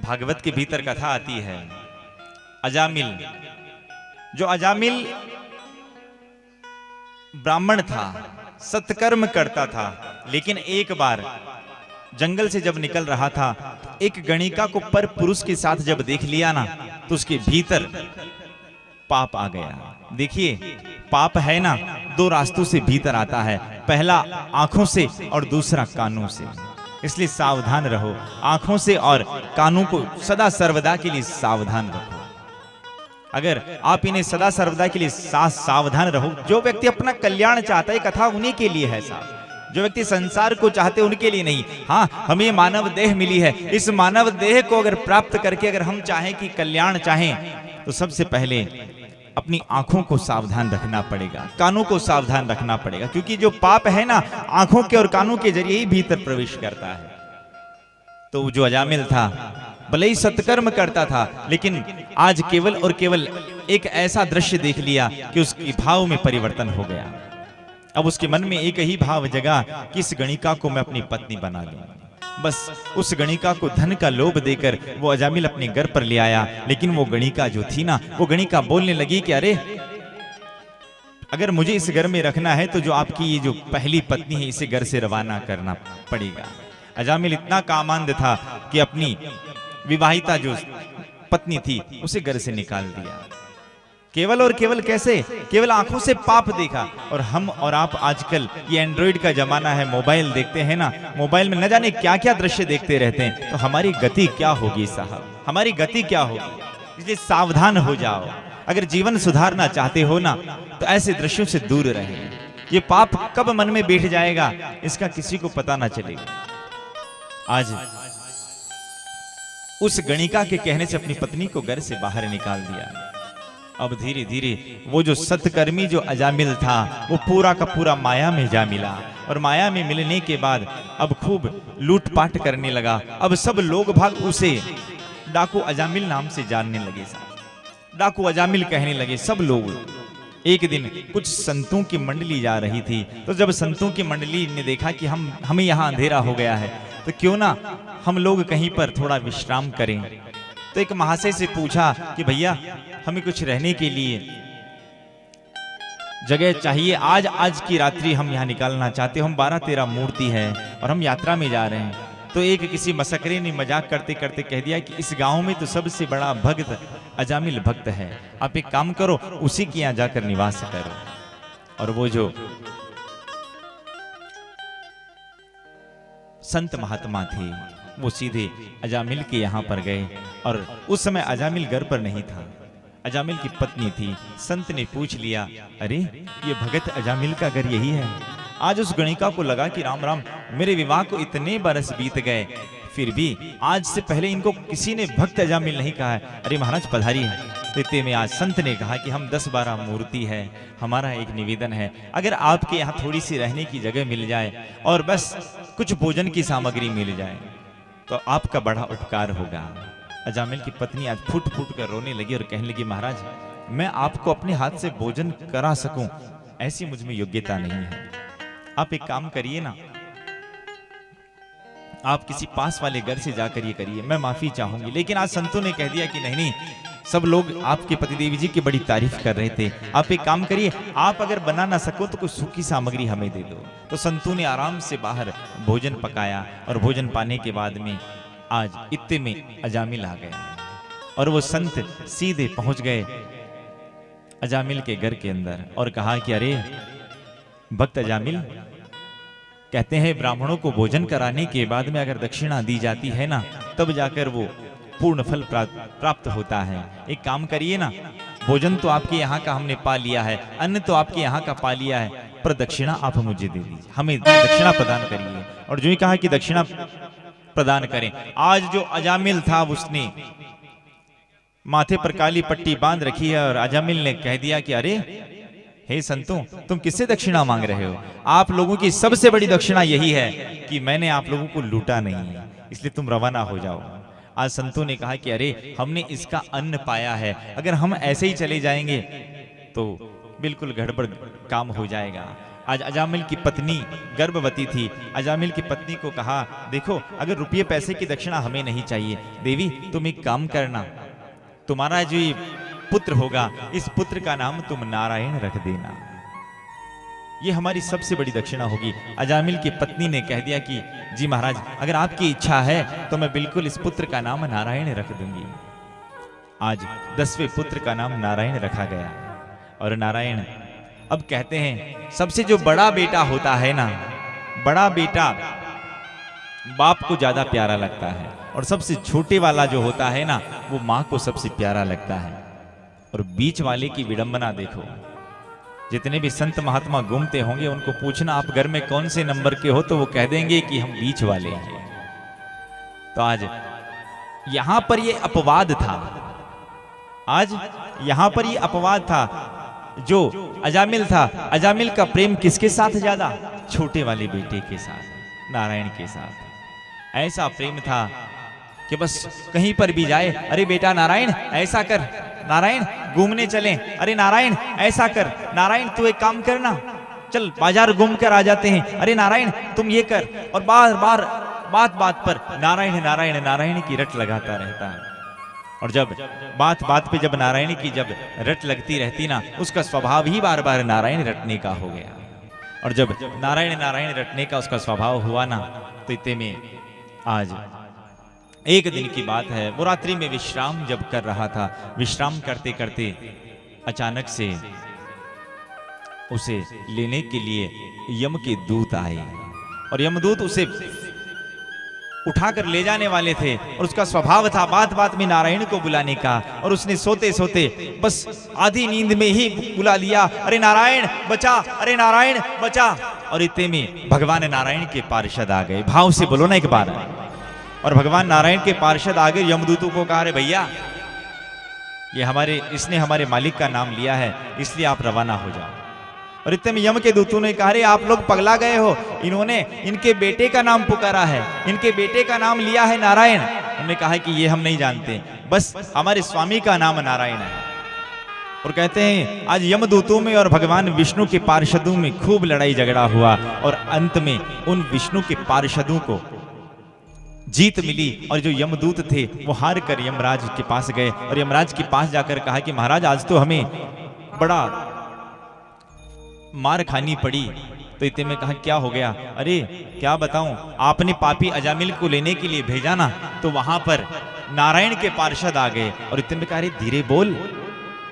भागवत के भीतर कथा आती है अजामिल। जो अजामिल ब्राह्मण था, सत्कर्म करता था, लेकिन एक बार जंगल से जब निकल रहा था तो एक गणिका को पर पुरुष के साथ जब देख लिया ना, तो उसके भीतर पाप आ गया। देखिए पाप है ना, दो रास्तों से भीतर आता है, पहला आंखों से और दूसरा कानों से। इसलिए सावधान रहो, आंखों से और कानों को सदा सर्वदा के लिए सावधान रखो। अगर आप इन्हें सदा सर्वदा के लिए सावधान रहो, जो व्यक्ति अपना कल्याण चाहता है, कथा उन्हीं के लिए है साहब। जो व्यक्ति संसार को चाहते उनके लिए नहीं। हाँ, हमें मानव देह मिली है, इस मानव देह को अगर प्राप्त करके अगर हम चाहें कि कल्याण चाहें, तो सबसे पहले अपनी आंखों को सावधान रखना पड़ेगा, कानों को सावधान रखना पड़ेगा, क्योंकि जो पाप है ना, आंखों के और कानों के जरिए ही भीतर प्रवेश करता है। तो जो अजामिल था, भले ही सत्कर्म करता था, लेकिन आज केवल और केवल एक ऐसा दृश्य देख लिया कि उसके भाव में परिवर्तन हो गया। अब उसके मन में एक ही भाव जगा कि इस गणिका को मैं अपनी पत्नी बना लूं। बस उस गणिका को धन का लोभ देकर वो अजामिल अपने घर पर ले आया। लेकिन वो गणिका जो थी ना, वो गणिका बोलने लगी कि अरे अगर मुझे इस घर में रखना है तो जो आपकी ये जो पहली पत्नी है, इसे घर से रवाना करना पड़ेगा। अजामिल इतना कामांध था कि अपनी विवाहिता जो पत्नी थी उसे घर से निकाल दिया। केवल और केवल कैसे? केवल आंखों से पाप देखा। और हम और आप आजकल ये एंड्रॉइड का जमाना है, मोबाइल देखते हैं ना, मोबाइल में न जाने क्या क्या दृश्य देखते रहते हैं, तो हमारी गति क्या होगी साहब, हमारी गति क्या होगी। इसलिए सावधान हो जाओ। अगर जीवन सुधारना चाहते हो ना, तो ऐसे दृश्यों से दूर रहें। ये पाप कब मन में बैठ जाएगा, इसका किसी को पता ना चलेगा। आज उस गणिका के कहने से अपनी पत्नी को घर से बाहर निकाल दिया। अब धीरे धीरे वो जो सत्कर्मी जो अजामिल था, वो पूरा का पूरा माया में जा मिला। और माया में मिलने के बाद अब खूब लूटपाट करने लगा। अब सब लोग भाग उसे डाकू अजामिल नाम से जानने लगे। डाकू अजामिल कहने लगे सब लोग। एक दिन कुछ संतों की मंडली जा रही थी, तो जब संतों की मंडली ने देखा कि हमें यहाँ अंधेरा हो गया है, तो क्यों ना हम लोग कहीं पर थोड़ा विश्राम करें। तो एक महाशय से पूछा कि भैया हमें कुछ रहने के लिए जगह चाहिए, आज की रात्रि हम यहाँ निकालना चाहते हैं। हम 12-13 मूर्ति है और हम यात्रा में जा रहे हैं। तो एक किसी मसकरे ने मजाक करते करते कह दिया कि इस गांव में तो सबसे बड़ा भक्त अजामिल भक्त है, आप एक काम करो, उसी के यहाँ जाकर निवास करो। और वो जो संत महात्मा थे वो सीधे अजामिल के यहाँ पर गए। और उस समय अजामिल घर पर नहीं था, अजामिल की पत्नी थी। संत ने पूछ लिया, अरे ये भगत अजामिल का घर यही है। आज उस गणिका को लगा कि राम राम, मेरे विवाह को इतने बरस बीत गए, फिर भी आज से पहले इनको किसी ने भक्त अजामिल नहीं कहा है। अरे महाराज पधारी है। तो इतने में आज संत ने कहा कि हम 10-12 मूर्ति है, हमारा एक निवेदन है, अगर आपके यहाँ थोड़ी सी रहने की जगह मिल जाए और बस कुछ भोजन की सामग्री मिल जाए तो आपका बड़ा उपकार होगा। अजामिल की पत्नी आज फूट फूट कर रोने लगी और कहने लगी, महाराज मैं आपको अपने हाथ से भोजन करा सकूं, ऐसी मुझ में योग्यता नहीं है। आप एक काम करिए ना, आप किसी पास वाले घर से जाकर ये करिए, मैं माफी चाहूंगी। लेकिन आज संतों ने कह दिया कि नहीं, सब लोग आपके पतिदेवी जी की बड़ी तारीफ कर रहे थे, आप एक काम करिए, आप अगर बना ना सको तो कुछ सूखी सामग्री हमें दे दो। तो संतों ने आराम से बाहर भोजन पकाया और भोजन पाने के बाद में आज इत्ते में अजामिल आ गया। और वो संत सीधे पहुंच गए अजामिल के घर के अंदर और कहा कि अरे भक्त अजामिल, कहते हैं ब्राह्मणों को भोजन कराने के बाद में अगर दक्षिणा दी जाती है ना, तब जाकर वो पूर्ण फल प्राप्त होता है। एक काम करिए ना, भोजन तो आपके यहाँ का हमने पा लिया है, अन्न तो आपके यहाँ का पा लिया है, पर दक्षिणा आप मुझे दे दीजिए, हमें दक्षिणा प्रदान करिए। और जो ही कहा कि दक्षिणा प्रदान करें, आज जो अजामिल था उसने माथे पर काली पट्टी बांध रखी है और अजामिल ने कह दिया कि अरे हे संतों, तुम किससे दक्षिणा मांग रहे हो? आप लोगों की सबसे बड़ी दक्षिणा यही है कि मैंने आप लोगों को लूटा नहीं है, इसलिए तुम रवाना हो जाओ। आज संतों ने कहा कि अरे हमने इसका अन्न पाया है, अगर हम ऐसे ही चले जाएंगे तो बिल्कुल गड़बड़ काम हो जाएगा। आज अजामिल की पत्नी गर्भवती थी। अजामिल की पत्नी को कहा, देखो अगर रुपये पैसे की दक्षिणा हमें नहीं चाहिए, देवी तुम एक काम करना, तुम्हारा जो ये पुत्र होगा, इस पुत्र का नाम तुम नारायण रख देना, ये हमारी सबसे बड़ी दक्षिणा होगी। अजामिल की पत्नी ने कह दिया कि जी महाराज, अगर आपकी इच्छा है तो मैं बिल्कुल इस पुत्र का नाम नारायण रख दूंगी। आज 10वें पुत्र का नाम नारायण रखा गया। और नारायण, अब कहते हैं सबसे जो बड़ा बेटा होता है ना, बड़ा बेटा बाप को ज्यादा प्यारा लगता है, और सबसे छोटे वाला जो होता है ना, वो माँ को सबसे प्यारा लगता है। और बीच वाले की विडंबना देखो, जितने भी संत महात्मा घूमते होंगे उनको पूछना आप घर में कौन से नंबर के हो, तो वो कह देंगे कि हम बीच वाले हैं। तो आज यहां पर ये अपवाद था, आज यहां पर ये अपवाद था। जो अजामिल था, अजामिल का प्रेम किसके साथ ज्यादा? छोटे वाले बेटे के साथ, नारायण के साथ। ऐसा प्रेम था कि बस कहीं पर भी जाए, अरे बेटा नारायण ऐसा कर, नारायण घूमने चलें, अरे नारायण ऐसा कर, नारायण तू एक काम करना, चल बाजार घूम कर आ जाते हैं, अरे नारायण तुम ये कर। और बार बार बात बात पर नारायण नारायण नारायण की रट लगाता रहता है। और जब बात बात पे जब नारायण की जब रट लगती रहती ना, उसका स्वभाव ही बार बार नारायण रटने का हो गया। और जब नारायण नारायण रटने का उसका स्वभाव हुआ ना, तो इतने में आज एक दिन की बात है, वो रात्रि में विश्राम जब कर रहा था, विश्राम करते करते अचानक से उसे लेने के लिए यम के दूत आए। और यमदूत उसे उठाकर ले जाने वाले थे, और उसका स्वभाव था बात बात में नारायण को बुलाने का। और उसने सोते सोते बस आधी नींद में ही बुला लिया, अरे नारायण बचा, अरे नारायण बचा। और इतने में भगवान नारायण के पार्षद आ गए। भाव से बोलो ना एक बार। और भगवान नारायण के पार्षद आ गए, यमदूतों को कहा, अरे भैया ये इसने हमारे मालिक का नाम लिया है, इसलिए आप रवाना हो जाओ। और इतने में यम के दूतों ने कहा, अरे आप लोग पगला गए हो, इन्होंने इनके बेटे का नाम पुकारा है, इनके बेटे का नाम लिया है नारायण। हमने कहा कि ये हम नहीं जानते, बस हमारे स्वामी का नाम नारायण है। और कहते हैं आज यमदूतों में और भगवान विष्णु के पार्षदों में खूब लड़ाई झगड़ा हुआ, और अंत में उन विष्णु के पार्षदों को जीत मिली। और जो यमदूत थे वो हार कर यमराज के पास गए, और यमराज के पास जाकर कहा कि महाराज आज तो हमें बड़ा मार खानी पड़ी। तो इतने में कहा क्या हो गया? अरे क्या बताऊं, आपने पापी अजामिल को लेने के लिए भेजा ना, तो वहां पर नारायण के पार्षद आ गए। और इतने में कहा, अरे धीरे बोल,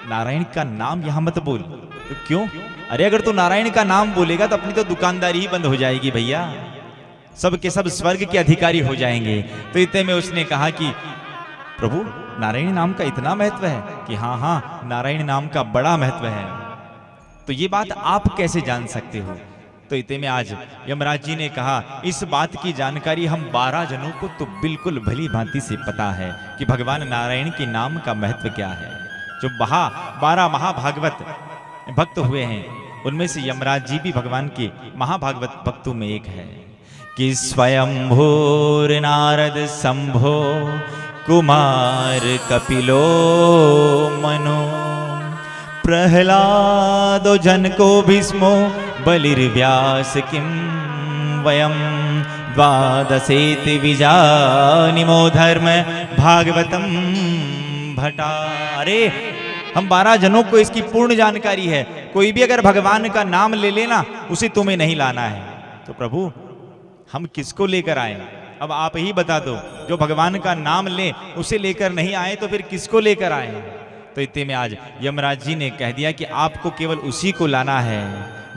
नारायण का नाम यहां मत बोल। तो क्यों? अरे अगर तू नारायण का नाम बोलेगा तो अपनी तो दुकानदारी ही बंद हो जाएगी भैया, सब के सब स्वर्ग के अधिकारी हो जाएंगे। तो इतने में उसने कहा कि प्रभु नारायण नाम का इतना महत्व है? कि हाँ हाँ, नारायण नाम का बड़ा महत्व है। तो ये बात आप कैसे जान सकते हो? तो इतने में आज यमराज जी ने कहा, इस बात की जानकारी हम 12 जनों को तो बिल्कुल भली भांति से पता है कि भगवान नारायण के नाम का महत्व क्या है। जो 12 महाभागवत भक्त हुए हैं, उनमें से यमराज जी भी भगवान के महाभागवत भक्तों में एक है। कि स्वयंभूर नारद संभो कुमार कपिलो मनो प्रहलादो जनको भीष्मो बलिर्व्यास किं वयं द्वादशेति विजानीमो धर्म भागवतम भटा। अरे हम 12 जनों को इसकी पूर्ण जानकारी है, कोई भी अगर भगवान का नाम ले लेना उसे तुम्हें नहीं लाना है। तो प्रभु हम किसको लेकर आए? अब आप ही बता दो, जो भगवान का नाम ले उसे लेकर नहीं आए तो फिर किसको लेकर आए? तो इतने में आज यमराज जी ने कह दिया कि आपको केवल उसी को लाना है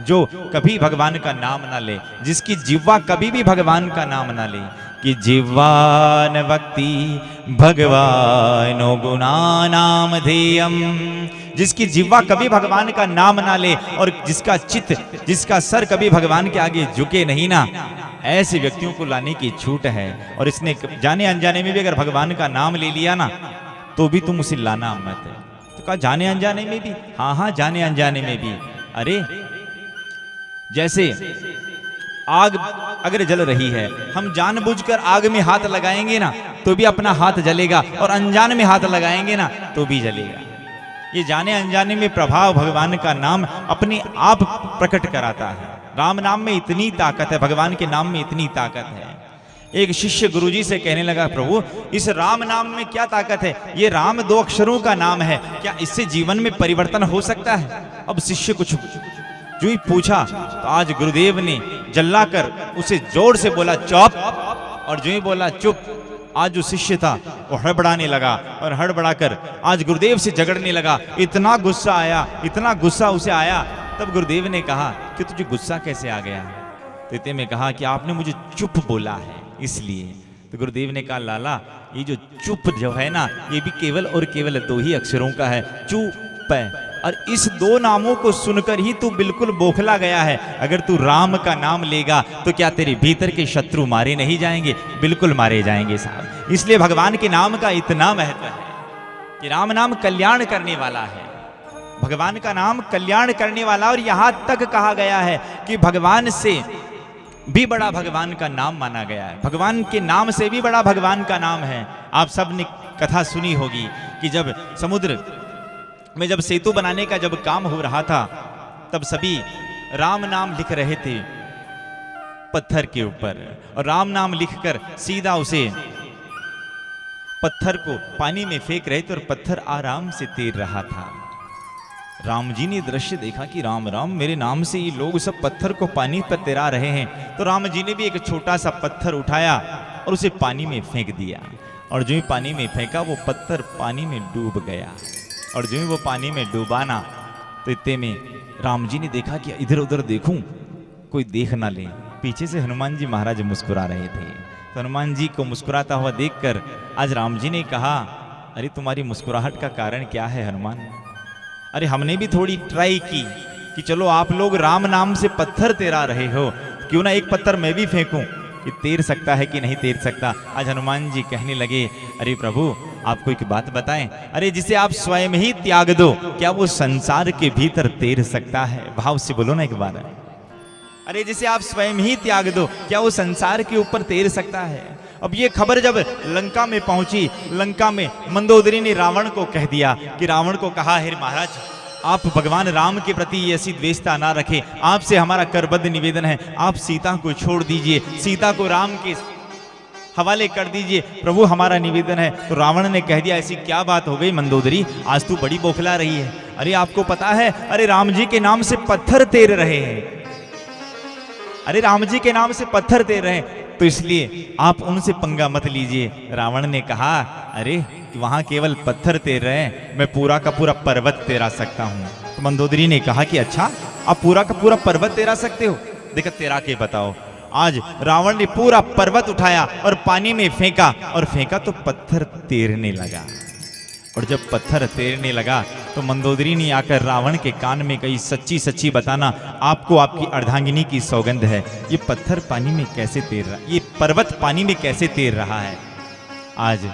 जो कभी भगवान का नाम ना ले, जिसकी जिह्वा कभी भी भगवान का नाम ना ले। कि जिह्वान भक्ति भगवानो गुणानाम ध्येयम, जिसकी जिह्वा कभी भगवान का नाम ना ले और जिसका चित्त, जिसका सर कभी भगवान के आगे झुके नहीं ना, ऐसे व्यक्तियों को लाने की छूट है। और इसने जाने अनजाने में भी अगर भगवान का नाम ले लिया ना, तो भी तुम उसे लाना मत। तो कहा जाने अनजाने में भी? हाँ हाँ, जाने अनजाने में भी। अरे जैसे आग अगर जल रही है, हम जानबूझकर आग में हाथ लगाएंगे ना तो भी अपना हाथ जलेगा, और अनजान में हाथ लगाएंगे ना तो भी जलेगा। ये जाने अनजाने में प्रभाव भगवान का नाम अपने आप प्रकट कराता है। राम नाम में इतनी ताकत है, भगवान के नाम में इतनी ताकत है। एक शिष्य गुरुजी से कहने लगा, प्रभु इस राम नाम में क्या ताकत है? ये राम 2 अक्षरों का नाम है, क्या इससे जीवन में परिवर्तन हो सकता है? अब शिष्य कुछ जो ही पूछा तो आज गुरुदेव ने जल्लाकर उसे जोर से बोला चुप, और जो ही बोला चुप, आज जो शिष्य था वो हड़बड़ाने लगा और हड़बड़ाकर आज गुरुदेव से झगड़ने लगा। इतना गुस्सा आया, इतना गुस्सा उसे आया। तब गुरुदेव ने कहा कि तुझे गुस्सा कैसे आ गया? तो इतने में कहा कि आपने मुझे चुप बोला है इसलिए। तो गुरुदेव ने कहा, लाला ये जो चुप जो है ना, ये भी केवल और केवल 2 ही अक्षरों का है, चुप है। और इस 2 नामों को सुनकर ही तू बिल्कुल बौखला गया है। अगर तू राम का नाम लेगा तो क्या तेरे भीतर के शत्रु मारे नहीं जाएंगे? बिल्कुल मारे जाएंगे साहब। इसलिए भगवान के नाम का इतना महत्व है कि राम नाम कल्याण करने वाला है। भगवान का नाम कल्याण करने वाला, और यहां तक कहा गया है कि भगवान से भी बड़ा भगवान का नाम माना गया है। भगवान के नाम से भी बड़ा भगवान का नाम है। आप सब ने कथा सुनी होगी कि जब समुद्र में जब सेतु बनाने का जब काम हो रहा था, तब सभी राम नाम लिख रहे थे पत्थर के ऊपर, और राम नाम लिखकर सीधा उसे पत्थर को पानी में फेंक रहे थे और पत्थर आराम से तैर रहा था। राम जी ने दृश्य देखा कि राम राम, मेरे नाम से ये लोग सब पत्थर को पानी पर तैरा रहे हैं। तो राम जी ने भी एक छोटा सा पत्थर उठाया और उसे पानी में फेंक दिया, और जो ही पानी में फेंका वो पत्थर पानी में डूब गया। और जो ही वो पानी में डूबा ना, तो इतने में राम जी ने देखा कि इधर उधर देखूं कोई देख ना ले। पीछे से हनुमान जी महाराज मुस्कुरा रहे थे। तो हनुमान जी को मुस्कुराता हुआ देखकर आज राम जी ने कहा, अरे तुम्हारी मुस्कुराहट का कारण क्या है हनुमान? अरे हमने भी थोड़ी ट्राई की कि चलो आप लोग राम नाम से पत्थर तैरा रहे हो, क्यों ना एक पत्थर मैं भी फेंकूं कि तैर सकता है कि नहीं तैर सकता। आज हनुमान जी कहने लगे, अरे प्रभु आपको एक बात बताएं, अरे जिसे आप स्वयं ही त्याग दो, क्या वो संसार के भीतर तैर सकता है? भाव से बोलो ना एक बार। अरे जिसे आप स्वयं ही त्याग दो, क्या वो संसार के ऊपर तैर सकता है? अब ये खबर जब लंका में पहुंची, लंका में मंदोदरी ने रावण को कह दिया कि रावण को कहा, हे महाराज आप भगवान राम के प्रति ऐसी द्वेषता ना रखें, आपसे हमारा करबद्ध निवेदन है, आप सीता को छोड़ दीजिए, सीता को राम के हवाले कर दीजिए, प्रभु हमारा निवेदन है। तो रावण ने कह दिया, ऐसी क्या बात हो गई मंदोदरी, आज तू बड़ी बौखला रही है। अरे आपको पता है, अरे राम जी के नाम से पत्थर तैर रहे हैं, अरे राम जी के नाम से पत्थर तैर रहे हैं, तो इसलिए आप उनसे पंगा मत लीजिए। रावण ने कहा, अरे वहां केवल पत्थर तैर रहे हैं, मैं पूरा का पूरा पर्वत तैरा सकता हूं। तो मंदोदरी ने कहा कि अच्छा आप पूरा का पूरा पर्वत तैरा सकते हो, देखो तैरा के बताओ। आज रावण ने पूरा पर्वत उठाया और पानी में फेंका, और फेंका तो पत्थर तैरने लगा। और जब पत्थर तैरने लगा तो मंदोदरी ने आकर रावण के कान में कही, सच्ची सच्ची बताना, आपको आपकी अर्धांगिनी की सौगंध है, ये पत्थर पानी में कैसे तैर रहा, ये पर्वत पानी में कैसे तैर रहा है? आज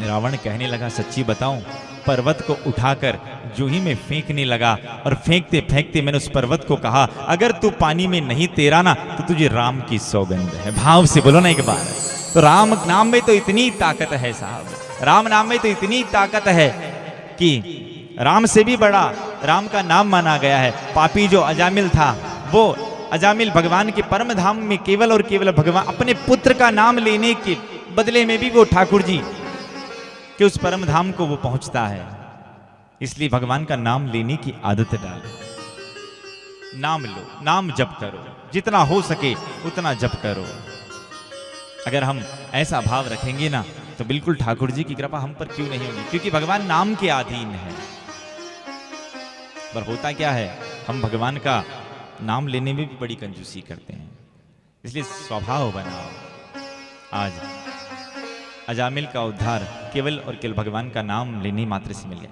रावण कहने लगा, सच्ची बताऊं, पर्वत को उठाकर जो ही मैं फेंकने लगा, और फेंकते फेंकते मैंने उस पर्वत को कहा, अगर तू पानी में नहीं तैरा ना तो तुझे राम की सौगंध है। भाव से बोलो ना एक बार। तो राम नाम में तो इतनी ताकत है साहब, राम नाम में तो इतनी ताकत है कि राम से भी बड़ा राम का नाम माना गया है। पापी जो अजामिल था, वो अजामिल भगवान के परम धाम में केवल और केवल भगवान अपने पुत्र का नाम लेने के बदले में भी वो ठाकुर जी के उस परम धाम को वो पहुंचता है। इसलिए भगवान का नाम लेने की आदत डालो, नाम लो, नाम जप करो, जितना हो सके उतना जप करो। अगर हम ऐसा भाव रखेंगे ना तो बिल्कुल ठाकुर जी की कृपा हम पर क्यों नहीं होगी, क्योंकि भगवान नाम के अधीन है। पर होता क्या है, हम भगवान का नाम लेने में भी बड़ी कंजूसी करते हैं। इसलिए स्वभाव बनाओ। आज अजामिल का उद्धार केवल और केवल भगवान का नाम लेने मात्र से मिल गया।